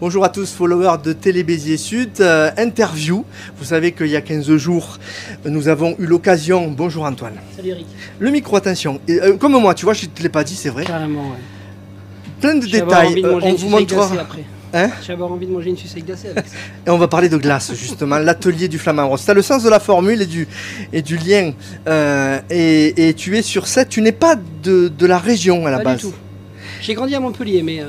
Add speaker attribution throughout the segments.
Speaker 1: Bonjour à tous, followers de Télé Béziers Sud. Interview. Vous savez qu'il y a 15 jours, nous avons eu l'occasion. Bonjour Antoine.
Speaker 2: Salut Eric.
Speaker 1: Le micro, attention. Et, comme moi, tu vois, je ne te l'ai pas dit, c'est vrai.
Speaker 2: Carrément, ouais.
Speaker 1: Plein de détails. On vous montrera.
Speaker 2: Hein, je vais avoir envie de manger une sucette glacée avec ça.
Speaker 1: Et on va parler de glace, justement, l'atelier du Flamand Rose. Tu as le sens de la formule et du lien. Et tu es sur cette. Tu n'es pas de la région à la base.
Speaker 2: Pas du tout. J'ai grandi à Montpellier, mais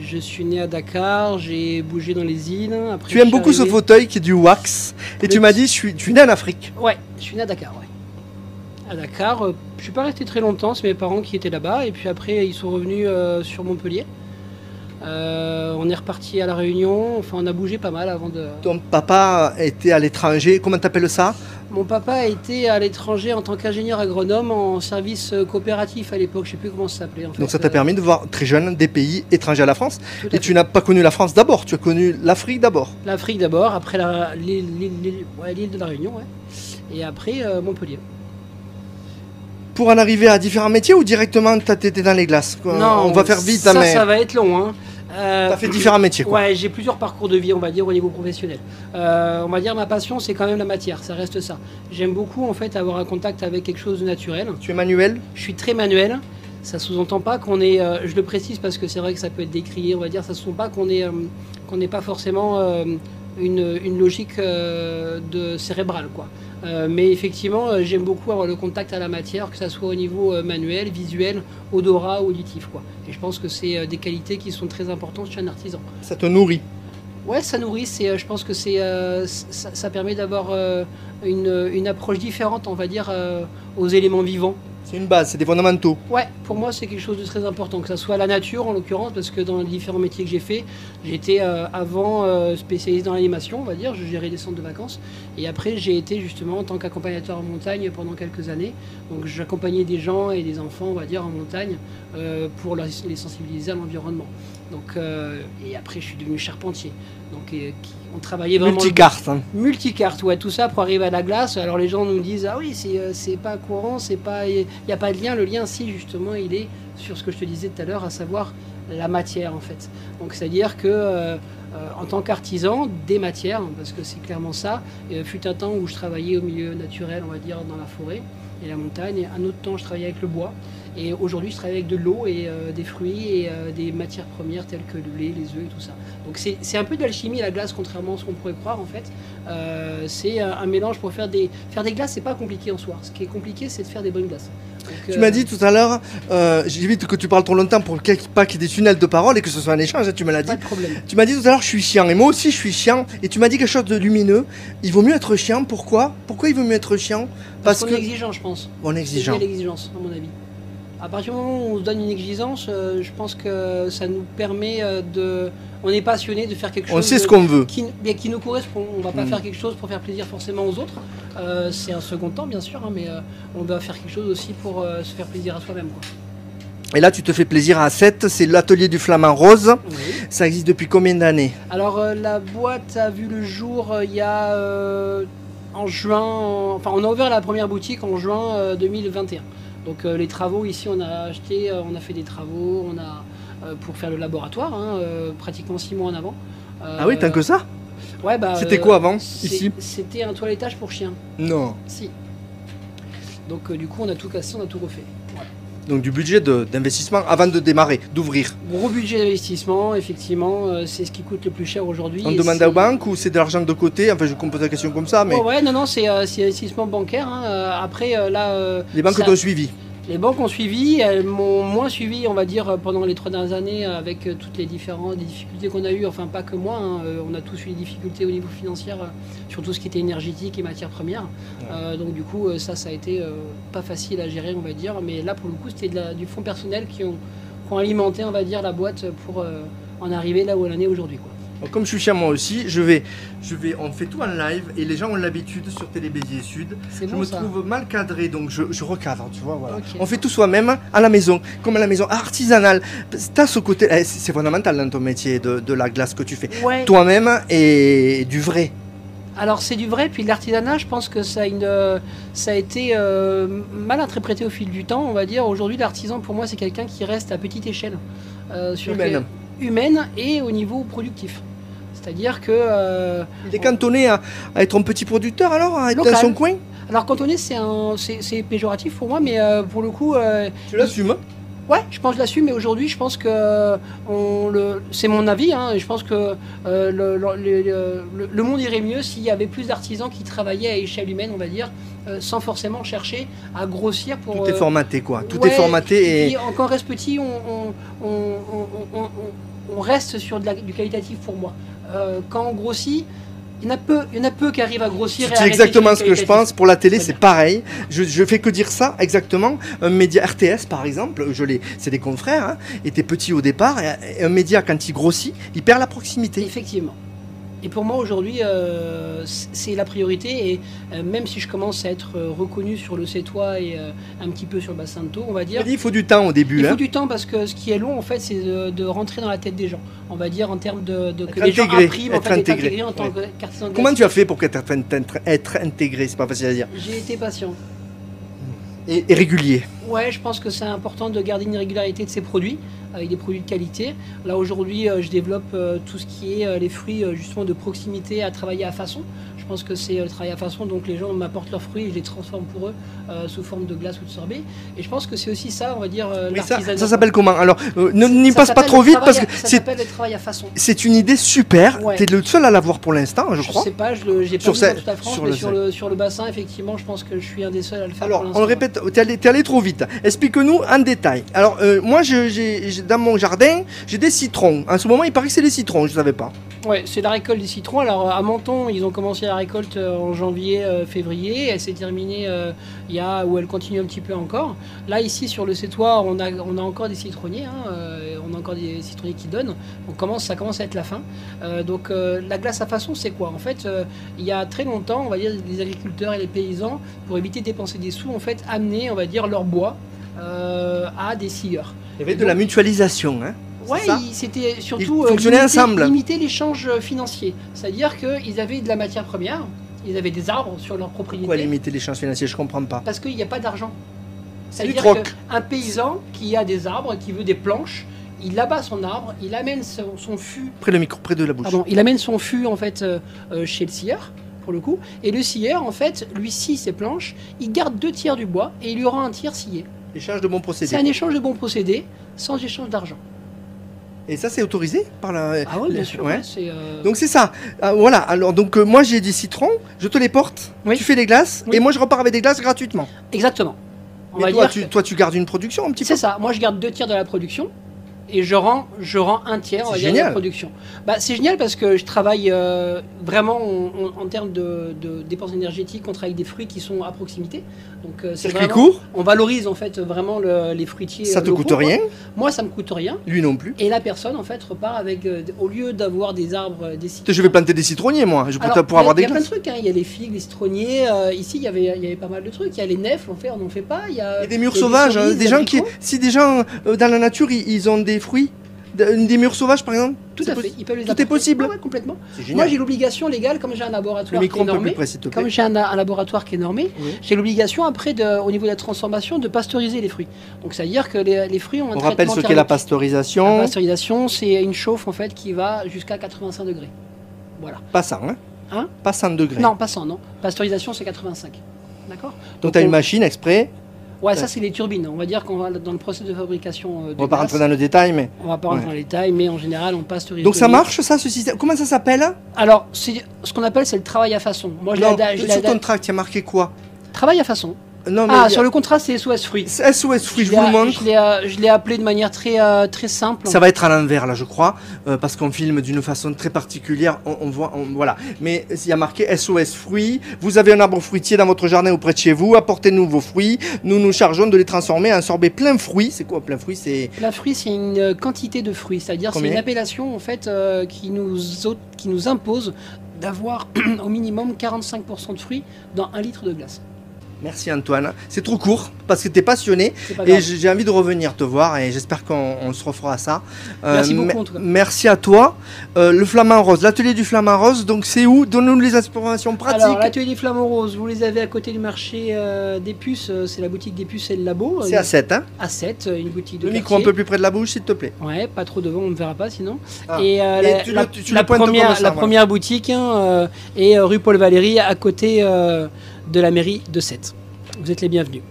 Speaker 2: je suis né à Dakar, j'ai bougé dans les îles. Après,
Speaker 1: tu aimes beaucoup ce fauteuil qui est du wax. Et tu m'as dit, tu es né en Afrique.
Speaker 2: Ouais, je suis né à Dakar, ouais. À Dakar, je suis pas resté très longtemps, c'est mes parents qui étaient là-bas. Et puis après, ils sont revenus sur Montpellier. On est reparti à La Réunion, enfin on a bougé pas mal avant de...
Speaker 1: Ton papa était à l'étranger, comment t'appelles ça?
Speaker 2: Mon papa a été à l'étranger en tant qu'ingénieur agronome en service coopératif à l'époque, je sais plus comment ça s'appelait en fait.
Speaker 1: Donc ça t'a permis de voir très jeune des pays étrangers à la France. Et tu n'as pas connu la France d'abord, tu as connu l'Afrique d'abord.
Speaker 2: L'Afrique d'abord, après l'île de La Réunion, ouais. Et après Montpellier.
Speaker 1: Pour en arriver à différents métiers ou directement tu étais dans les glaces?
Speaker 2: Non,
Speaker 1: on va faire vite.
Speaker 2: Ça, ça va être long. Hein.
Speaker 1: Tu as fait différents métiers, quoi.
Speaker 2: Ouais, j'ai plusieurs parcours de vie, on va dire, au niveau professionnel. On va dire ma passion, c'est quand même la matière, ça reste ça. J'aime beaucoup, en fait, avoir un contact avec quelque chose de naturel.
Speaker 1: Tu es manuel?
Speaker 2: Je suis très manuel. Ça sous-entend pas qu'on est, je le précise parce que c'est vrai que ça peut être décrié, on va dire, ça sous-entend pas qu'on n'est pas forcément une logique de cérébrale, quoi. Mais effectivement, j'aime beaucoup avoir le contact à la matière, que ce soit au niveau manuel, visuel, odorat ou auditif, quoi. Et je pense que c'est des qualités qui sont très importantes chez un artisan.
Speaker 1: Ça te nourrit?
Speaker 2: Ouais, ça nourrit. Je pense que ça permet d'avoir une approche différente, on va dire, aux éléments vivants.
Speaker 1: C'est une base, c'est des fondamentaux.
Speaker 2: Ouais, pour moi c'est quelque chose de très important, que ce soit la nature en l'occurrence, parce que dans les différents métiers que j'ai fait, j'étais avant spécialisé dans l'animation, on va dire, je gérais des centres de vacances, et après j'ai été justement en tant qu'accompagnateur en montagne pendant quelques années, donc j'accompagnais des gens et des enfants, on va dire, en montagne, pour les sensibiliser à l'environnement. Donc, et après je suis devenu charpentier, donc on travaillait vraiment...
Speaker 1: Multicarte. Hein.
Speaker 2: Multicarte, ouais, tout ça pour arriver à la glace. Alors les gens nous disent, ah oui, c'est pas courant, il n'y a pas de lien. Le lien, si, justement, il est sur ce que je te disais tout à l'heure, à savoir la matière, en fait. Donc c'est-à-dire que en tant qu'artisan, des matières, parce que c'est clairement ça, fut un temps où je travaillais au milieu naturel, on va dire, dans la forêt et la montagne, et un autre temps je travaillais avec le bois, et aujourd'hui je travaille avec de l'eau et des fruits et des matières premières telles que le lait, les œufs et tout ça. Donc c'est un peu de l'alchimie la glace, contrairement à ce qu'on pourrait croire en fait. C'est un mélange pour faire des glaces, c'est pas compliqué en soi. Ce qui est compliqué, c'est de faire des bonnes glaces. Donc,
Speaker 1: tu m'as dit tout à l'heure, j'évite que tu parles trop longtemps pour pas qu'il y ait des tunnels de parole et que ce soit un échange, tu me l'as dit.
Speaker 2: Pas de problème.
Speaker 1: Tu m'as dit tout à l'heure, je suis chiant, et moi aussi je suis chiant, et tu m'as dit quelque chose de lumineux. Il vaut mieux être chiant, pourquoi? Pourquoi il vaut mieux être chiant?
Speaker 2: Parce qu'on est exigeant, je pense.
Speaker 1: On est exigeant.
Speaker 2: C'est l'exigence, à mon avis. À partir du moment où on se donne une exigence, je pense que ça nous permet de... On est passionné de faire quelque chose...
Speaker 1: On sait ce qu'on veut.
Speaker 2: Qui nous correspond. On ne va pas faire quelque chose pour faire plaisir forcément aux autres. C'est un second temps, bien sûr, hein, mais on va faire quelque chose aussi pour se faire plaisir à soi-même, quoi.
Speaker 1: Et là, tu te fais plaisir à 7, c'est l'atelier du Flamand Rose. Oui. Ça existe depuis combien d'années?
Speaker 2: Alors, la boîte a vu le jour il y a... en juin... Enfin, on a ouvert la première boutique en juin 2021. Donc les travaux ici, on a fait des travaux, pour faire le laboratoire, hein, pratiquement 6 mois en avant.
Speaker 1: Ah oui, tant que ça?
Speaker 2: Ouais, bah.
Speaker 1: C'était quoi avant ici?
Speaker 2: C'était un toilettage pour chiens.
Speaker 1: Non.
Speaker 2: Si. Donc du coup, on a tout cassé, on a tout refait. Voilà.
Speaker 1: Donc du budget d'investissement avant de démarrer, d'ouvrir.
Speaker 2: Gros budget d'investissement, effectivement, c'est ce qui coûte le plus cher aujourd'hui.
Speaker 1: On demande aux banques ou c'est de l'argent de côté? Enfin, je compose la question comme ça, mais...
Speaker 2: Oh, ouais, non, c'est investissement bancaire. Hein. Après, là...
Speaker 1: les banques t'ont suivi?
Speaker 2: Les banques ont suivi, elles m'ont moins suivi, on va dire, pendant les 3 dernières années, avec toutes les difficultés qu'on a eues, enfin pas que moi, hein, on a tous eu des difficultés au niveau financier, sur tout ce qui était énergétique et matières premières. Ouais. Donc du coup, ça a été pas facile à gérer, on va dire, mais là pour le coup, c'était du fonds personnel qui ont alimenté, on va dire, la boîte pour en arriver là où elle en est aujourd'hui, quoi.
Speaker 1: Donc, comme je suis chez moi aussi, on fait tout en live et les gens ont l'habitude sur Télé Béziers Sud. Je me trouve mal cadré, donc je recadre, tu vois, voilà. Okay. On fait tout soi-même à la maison, comme à la maison, artisanale. Tu as ce côté, c'est fondamental dans ton métier de la glace que tu fais.
Speaker 2: Ouais.
Speaker 1: Toi-même et du vrai.
Speaker 2: Alors c'est du vrai, puis l'artisanat, je pense que ça a été mal interprété au fil du temps, on va dire. Aujourd'hui, l'artisan, pour moi, c'est quelqu'un qui reste à petite échelle.
Speaker 1: Humaine.
Speaker 2: humaine et au niveau productif. C'est-à-dire que...
Speaker 1: il est cantonné à être un petit producteur alors, à être dans son coin?
Speaker 2: Alors cantonné, c'est péjoratif pour moi, mais pour le coup...
Speaker 1: tu l'assumes?
Speaker 2: Ouais, je pense que je l'assume, mais aujourd'hui, je pense que c'est mon avis. Hein, et je pense que le monde irait mieux s'il y avait plus d'artisans qui travaillaient à échelle humaine, on va dire, sans forcément chercher à grossir pour.
Speaker 1: Tout est formaté, quoi. Tout est formaté
Speaker 2: et quand on reste petit, on reste sur du qualitatif pour moi. Quand on grossit. Il y en a peu qui arrivent à grossir.
Speaker 1: C'est exactement ce que je pense. Pour la télé, c'est pareil. Je fais que dire ça, exactement. Un média RTS, par exemple, c'est des confrères, hein, était petit au départ. Et un média, quand il grossit, il perd la proximité.
Speaker 2: Effectivement. Et pour moi, aujourd'hui, c'est la priorité. Et même si je commence à être reconnu sur le Sétois et un petit peu sur le bassin de Thau, on va dire...
Speaker 1: Il faut du temps au début.
Speaker 2: Il faut du temps parce que ce qui est long, en fait, c'est de rentrer dans la tête des gens. On va dire en termes que les gens appriment, en fait, être intégrés en tant qu'artisan.
Speaker 1: Comment tu as fait pour être intégré? C'est pas facile à dire.
Speaker 2: J'ai été patient.
Speaker 1: Et régulier.
Speaker 2: Ouais, je pense que c'est important de garder une régularité de ses produits, avec des produits de qualité. Là aujourd'hui, je développe tout ce qui est les fruits justement de proximité à travailler à façon. Je pense que c'est le travail à façon, donc les gens m'apportent leurs fruits et je les transforme pour eux sous forme de glace ou de sorbet. Et je pense que c'est aussi ça, on va dire, l'artisanat.
Speaker 1: Ça s'appelle comment? Alors, n'y passe pas trop vite parce que
Speaker 2: ça s'appelle le travail à façon.
Speaker 1: C'est une idée super.
Speaker 2: Ouais.
Speaker 1: Tu es le seul à l'avoir pour l'instant, je crois.
Speaker 2: Je sais pas, je l'ai pas vu dans toute la France, mais sur le bassin, effectivement, je pense que je suis un des seuls à le faire.
Speaker 1: Alors, on le répète, tu es allé trop vite. Explique-nous en détail. Alors, moi, dans mon jardin, j'ai des citrons. En ce moment, il paraît que c'est des citrons, je ne savais pas.
Speaker 2: Ouais, c'est la récolte des citrons. Alors, à Menton, ils ont commencé la récolte en janvier, février. Elle s'est terminée où elle continue un petit peu encore. Là, ici, sur le Sétois, on a encore des citronniers. Hein, on a encore des citronniers qui donnent. Ça commence à être la fin. Donc, la glace à façon, c'est quoi? En fait, il y a très longtemps, on va dire, les agriculteurs et les paysans, pour éviter de dépenser des sous, en fait, amenaient, on va dire, leur bois à des scieurs.
Speaker 1: Il y avait de la mutualisation, hein?
Speaker 2: Ouais, c'était surtout limiter l'échange financier. C'est-à-dire qu'ils avaient de la matière première, ils avaient des arbres sur leur propriété.
Speaker 1: Pourquoi limiter l'échange financier? Je ne comprends pas.
Speaker 2: Parce qu'il n'y a pas d'argent.
Speaker 1: C'est-à-dire
Speaker 2: qu'un paysan qui a des arbres, qui veut des planches, il abat son arbre, il amène son fût...
Speaker 1: Près le micro, près de la bouche.
Speaker 2: Pardon, il amène son fût en fait chez le scieur, pour le coup. Et le scieur, en fait, lui scie ses planches, il garde 2 tiers du bois et il lui rend 1 tiers scié.
Speaker 1: Échange de bons procédés.
Speaker 2: C'est un échange de bons procédés, sans échange d'argent.
Speaker 1: Et ça, c'est autorisé par la...
Speaker 2: Ah oui, bien sûr.
Speaker 1: Ouais. Donc c'est ça. Voilà. Alors donc moi j'ai des citrons, je te les porte, tu fais des glaces, et moi je repars avec des glaces gratuitement.
Speaker 2: Exactement.
Speaker 1: Toi, tu gardes une production un petit peu.
Speaker 2: C'est ça. Moi je garde 2 tiers de la production. Et je rends 1 tiers de la production. C'est génial parce que je travaille vraiment en termes de dépenses énergétiques. On travaille avec des fruits qui sont à proximité. Donc c'est vraiment,
Speaker 1: court.
Speaker 2: On valorise en fait vraiment les fruitiers.
Speaker 1: Ça te coûte rien.
Speaker 2: Moi ça me coûte rien.
Speaker 1: Lui non plus.
Speaker 2: Et la personne en fait repart avec au lieu d'avoir des arbres, des citrons.
Speaker 1: Je vais planter des citronniers moi. Pour avoir des glaces.
Speaker 2: Il y a plein de trucs. Hein. Il y a les figues, les citronniers. Ici il y avait pas mal de trucs. Il y a les nefles. On n'en fait pas. Il y a
Speaker 1: des murs sauvages. Des gens dans la nature ils ont des fruits, des murs sauvages par exemple.
Speaker 2: Tout à fait, ils peuvent les
Speaker 1: apporter. Tout est possible.
Speaker 2: Ah ouais, complètement. Moi j'ai l'obligation légale, comme j'ai un laboratoire qui est normé, j'ai l'obligation après au niveau de la transformation de pasteuriser les fruits. Donc ça veut dire que les fruits ont un traitement.
Speaker 1: On rappelle ce qu'est la pasteurisation.
Speaker 2: La pasteurisation, c'est une chauffe en fait qui va jusqu'à 85 degrés. Voilà.
Speaker 1: Pas 100, hein? Pas 100 degrés.
Speaker 2: Non, pas 100, non. Pasteurisation c'est 85. D'accord.
Speaker 1: Donc tu as une machine exprès.
Speaker 2: Ouais, ça c'est les turbines. On va dire qu'on va dans le processus de fabrication.
Speaker 1: On va pas rentrer dans le détail, mais.
Speaker 2: On va pas rentrer dans le détail, mais en général on pasteurise.
Speaker 1: Donc ça marche ça, ce système? Comment ça s'appelle?
Speaker 2: Alors, ce qu'on appelle c'est le travail à façon. Moi,
Speaker 1: sur ton tract, il y a marqué quoi?
Speaker 2: Travail à façon.
Speaker 1: Non, mais
Speaker 2: sur le contrat, c'est SOS Fruits.
Speaker 1: SOS Fruits, je vous le montre.
Speaker 2: Je l'ai appelé de manière très simple.
Speaker 1: Ça va être à l'envers, là, je crois, parce qu'on filme d'une façon très particulière. On voit, voilà. Mais il y a marqué SOS Fruits. Vous avez un arbre fruitier dans votre jardin ou près de chez vous. Apportez-nous vos fruits. Nous nous chargeons de les transformer en sorbet plein fruits. C'est quoi plein fruits?
Speaker 2: Plein fruits, c'est une quantité de fruits. C'est-à-dire, c'est une appellation en fait qui nous impose d'avoir au minimum 45% de fruits dans 1 litre de glace.
Speaker 1: Merci Antoine. C'est trop court parce que tu es passionné et j'ai envie de revenir te voir et j'espère qu'on se refera ça.
Speaker 2: Merci beaucoup en tout cas.
Speaker 1: Merci à toi. Le Flamant Rose, l'atelier du Flamant Rose, donc c'est où? Donne-nous les informations pratiques.
Speaker 2: Alors l'atelier du Flamant Rose, vous les avez à côté du marché des puces, c'est la boutique des puces et le labo.
Speaker 1: C'est à 7 hein?
Speaker 2: À 7, une boutique de
Speaker 1: Le micro un peu plus près de la bouche s'il te plaît.
Speaker 2: Ouais, pas trop devant, on ne me verra pas sinon.
Speaker 1: Ah.
Speaker 2: Et
Speaker 1: la
Speaker 2: première boutique hein, est rue Paul Valéry à côté de la mairie de Sète. Vous êtes les bienvenus.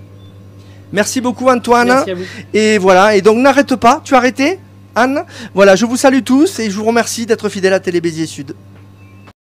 Speaker 1: Merci beaucoup Antoine.
Speaker 2: Merci à vous.
Speaker 1: Et voilà, et donc n'arrête pas, tu as arrêté Anne? Voilà, je vous salue tous et je vous remercie d'être fidèles à Télé Béziers Sud.